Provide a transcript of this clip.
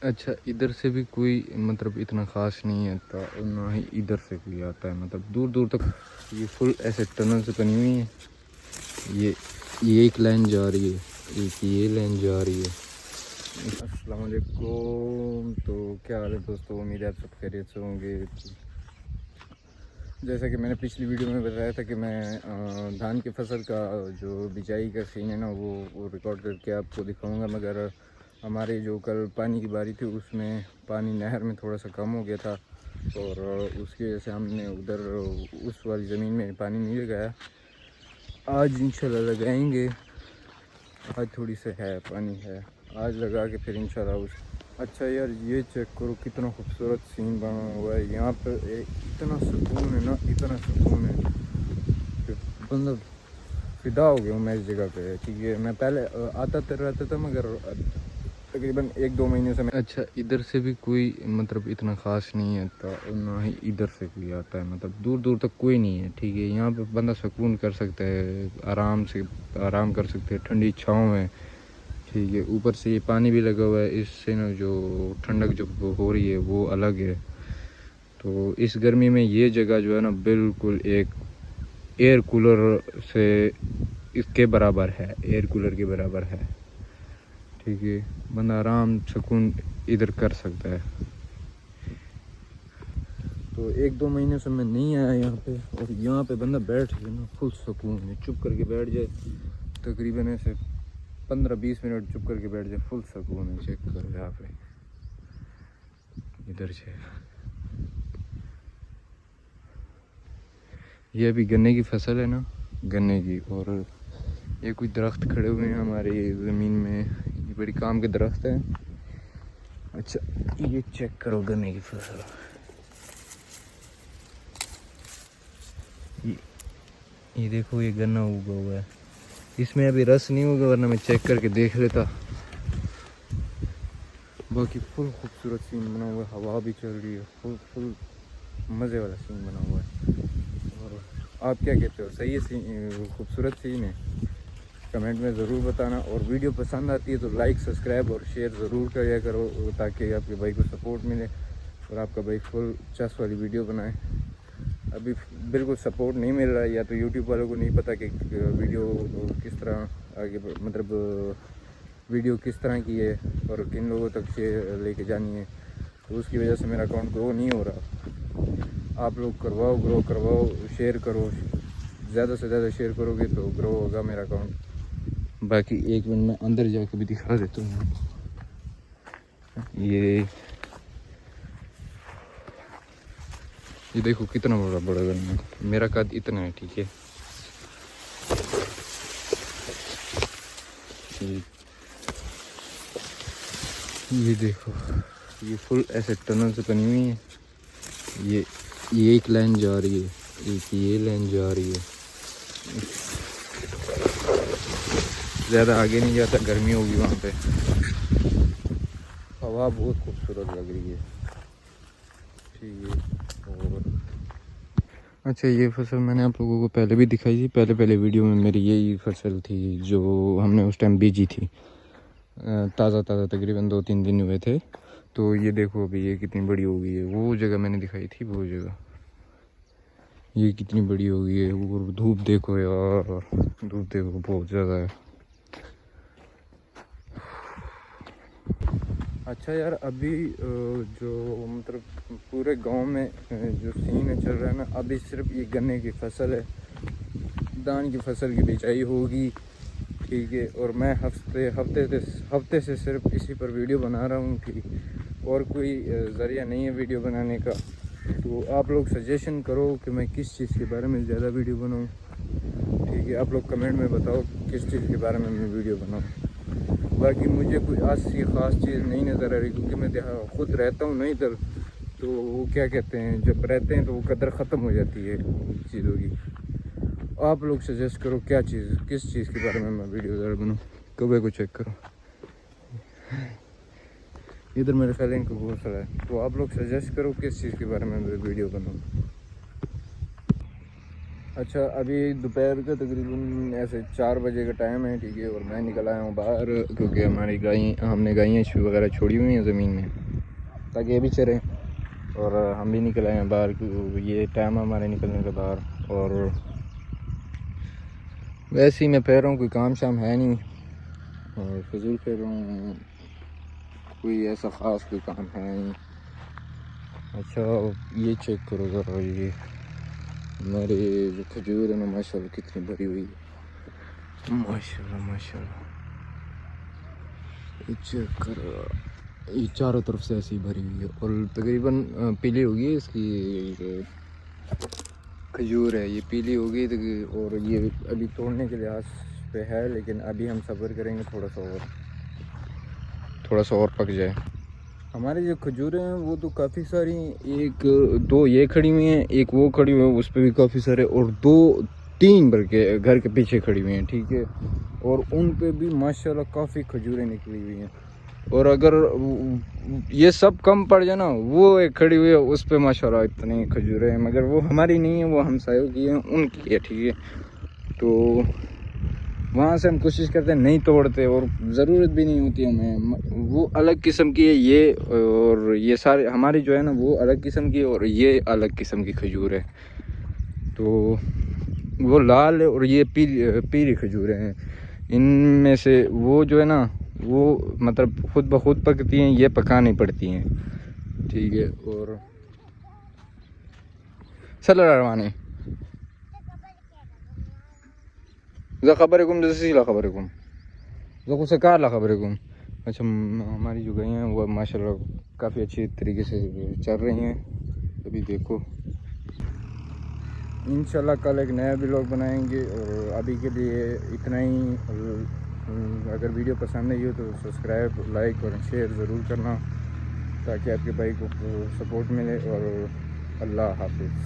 अच्छा, इधर से भी कोई मतलब इतना ख़ास नहीं है और ना ही इधर से कोई आता है, मतलब दूर दूर तक ये फुल ऐसे टनल से बनी हुई है। ये एक लाइन जा रही है, एक ये लाइन जा रही है। अस्सलाम वालेकुम। तो क्या हाल है दोस्तों, उम्मीद है आप सब खैरियत से होंगे। जैसा कि मैंने पिछली वीडियो में बताया था कि मैं धान की फसल का जो बिजाई का सीन है ना वो रिकॉर्ड करके आपको दिखाऊंगा, मगर हमारे जो कल पानी की बारी थी उसमें पानी नहर में थोड़ा सा कम हो गया था और उसकी वजह से हमने उधर उस वाली ज़मीन में पानी नहीं लगाया। आज इंशाल्लाह लगाएंगे। आज थोड़ी से है पानी है, आज लगा के फिर इंशाल्लाह उस। अच्छा यार, ये चेक करो कितना खूबसूरत सीन बना हुआ है यहाँ पे। इतना सुकून है ना, इतना सुकून है कि मतलब फिदा हो गया हूँ मैं इस जगह पे। ठीक है, मैं पहले आता तो रहता था मगर तकरीबन 1-2 महीने से मैं। अच्छा, इधर से भी कोई मतलब इतना ख़ास नहीं है और ना ही इधर से कोई आता है, मतलब दूर दूर तक कोई नहीं है। ठीक है, यहाँ पे बंदा सुकून कर सकता है, आराम से आराम कर सकते हैं ठंडी छाँव में। ठीक है, ऊपर से ये पानी भी लगा हुआ है, इससे ना जो ठंडक जो हो रही है वो अलग है। तो इस गर्मी में ये जगह जो है ना बिल्कुल एक एयर कूलर से इसके बराबर है, एयर कूलर के बराबर है। ठीक है, बंदा आराम सुकून इधर कर सकता है। तो 1-2 महीने से मैं नहीं आया यहाँ पे, और यहाँ पे बंदा बैठ के ना फुल सुकून है, चुप करके बैठ जाए, तकरीबन ऐसे 15-20 मिनट चुप करके बैठ जाए, फुल सुकून है। चेक करो यहाँ पे, इधर से ये अभी गन्ने की फसल है ना, गन्ने की। और ये कुछ दरख्त खड़े हुए हैं हमारी ज़मीन में, ये बड़ी काम के दरख्त है। अच्छा, ये चेक करो गन्ने की फसल। ये देखो, ये गन्ना उगा हुआ है, इसमें अभी रस नहीं होगा वरना मैं चेक करके देख लेता। बाकी फुल खूबसूरत सीन बना हुआ है, हवा भी चल रही है, फुल मज़े वाला सीन बना हुआ है। और आप क्या कहते हो, सही है सीन, खूबसूरत सीन है? कमेंट में ज़रूर बताना। और वीडियो पसंद आती है तो लाइक, सब्सक्राइब और शेयर ज़रूर करिए करो, ताकि आपके भाई को सपोर्ट मिले और आपका भाई फुल चस वाली वीडियो बनाए। अभी बिल्कुल सपोर्ट नहीं मिल रहा है, या तो यूट्यूब वालों को नहीं पता कि वीडियो किस तरह आगे मतलब वीडियो किस तरह की है और किन लोगों तक शेयर लेके जानी है, तो उसकी वजह से मेरा अकाउंट ग्रो नहीं हो रहा। आप लोग करवाओ, ग्रो करवाओ, शेयर करो, ज़्यादा से ज़्यादा शेयर करोगे तो ग्रो होगा मेरा अकाउंट। बाकी एक मिनट में अंदर जाके भी दिखा देता हूँ। ये देखो कितना बड़ा बड़ा गन्ना, मेरा कद इतना है। ठीक है, ये देखो, ये फुल ऐसे टनल से बनी हुई है। ये एक लाइन जा रही है, एक ये लाइन जा रही है। ज़्यादा आगे नहीं जाता, गर्मी होगी वहाँ पे। हवा बहुत खूबसूरत लग रही है। ठीक है, और अच्छा, ये फसल मैंने आप लोगों को पहले भी दिखाई थी, पहले वीडियो में मेरी यही फसल थी जो हमने उस टाइम बीजी थी, ताज़ा तकरीबन 2-3 दिन हुए थे। तो ये देखो अभी ये कितनी बड़ी हो गई है, वो जगह मैंने दिखाई थी, वो जगह ये कितनी बड़ी हो गई है। और धूप देखो यार, धूप देखो बहुत ज़्यादा है। अच्छा यार, अभी जो मतलब पूरे गांव में जो सीन चल रहा है ना, अभी सिर्फ ये गन्ने की फसल है, धान की फसल की बिजाई होगी। ठीक है, और मैं हफ्ते से सिर्फ इसी पर वीडियो बना रहा हूँ। ठीक, और कोई ज़रिया नहीं है वीडियो बनाने का। तो आप लोग सजेशन करो कि मैं किस चीज़ के बारे में ज़्यादा वीडियो बनाऊँ। ठीक है, आप लोग कमेंट में बताओ किस चीज़ के बारे में मैं वीडियो बनाऊँ। बाकी मुझे कोई ऐसी ख़ास चीज़ नहीं नज़र आ रही, क्योंकि मैं खुद रहता हूँ नहीं इधर। तो वो क्या कहते हैं, जब रहते हैं तो वो कदर ख़त्म हो जाती है चीज़ों की। आप लोग सजेस्ट करो क्या चीज़, किस चीज़ के बारे में मैं वीडियो ज़रा बनाऊँ। कौवे को चेक करो, इधर मेरे ख्याल इनको घोंसला है। तो आप लोग सजेस्ट करो किस चीज़ के बारे में मैं वीडियो बनाऊँ। अच्छा, अभी दोपहर का तकरीबन ऐसे 4 बजे का टाइम है, ठीक है। और मैं निकल आया हूँ बाहर क्योंकि हमने गायें वगैरह छोड़ी हुई हैं ज़मीन में ताकि ये भी चरें, और हम भी निकल आए हैं बाहर क्योंकि ये टाइम है हमारे निकलने का बाहर। और वैसे ही मैं फिर रहा हूँ, कोई काम शाम है नहीं और फजूल फिर रहा हूँ, कोई ऐसा ख़ास कोई काम है नहीं। अच्छा, ये चेक करो ज़रा, ये हमारे जो खजूर है ना माशाल्लाह कितनी भरी हुई है, माशाल्लाह माशाल्लाह। ये चेक करो, ये चारों तरफ से ऐसी भरी हुई है और तकरीबन पीली होगी इसकी खजूर है, ये पीली होगी। और ये अभी तोड़ने के लिहाज पे है, लेकिन अभी हम सब्र करेंगे थोड़ा सा और पक जाए। हमारी जो खजूरें हैं वो तो काफ़ी सारी, एक दो ये खड़ी हुई हैं, एक वो खड़ी हुई है, उस पर भी काफ़ी सारे, और 2-3 बल्कि घर के पीछे खड़ी हुई हैं, ठीक है। और उन पे भी माशाल्लाह काफ़ी खजूरें निकली हुई हैं। और अगर ये सब कम पड़ जाए ना, वो एक खड़ी हुई है उस पे माशाल्लाह इतनी खजूरें हैं, मगर वो हमारी नहीं है, वो हमसायों की है, उनकी है, ठीक है। तो वहाँ से हम कोशिश करते हैं नहीं तोड़ते, और ज़रूरत भी नहीं होती हमें। वो अलग किस्म की है ये, और ये सारे हमारी जो है ना वो अलग किस्म की है, और ये अलग किस्म की खजूर है। तो वो लाल है और ये पीली खजूरें हैं। इनमें से वो जो है ना वो मतलब खुद ब खुद पकती हैं, ये पकानी पड़ती हैं, ठीक है। और सलारवानी ज़ा खबरकुम जैसी ला खबरकुम ज़ा से कार ला खबरकुम। अच्छा, हमारी जो गई हैं वो माशाल्लाह काफ़ी अच्छी तरीके से चल रही हैं। अभी देखो इंशाल्लाह कल एक नया व्लॉग बनाएंगे, और अभी के लिए इतना ही। अगर वीडियो पसंद आई हो तो सब्सक्राइब, लाइक और शेयर ज़रूर करना ताकि आपके भाई को सपोर्ट मिले। और अल्लाह हाफिज़।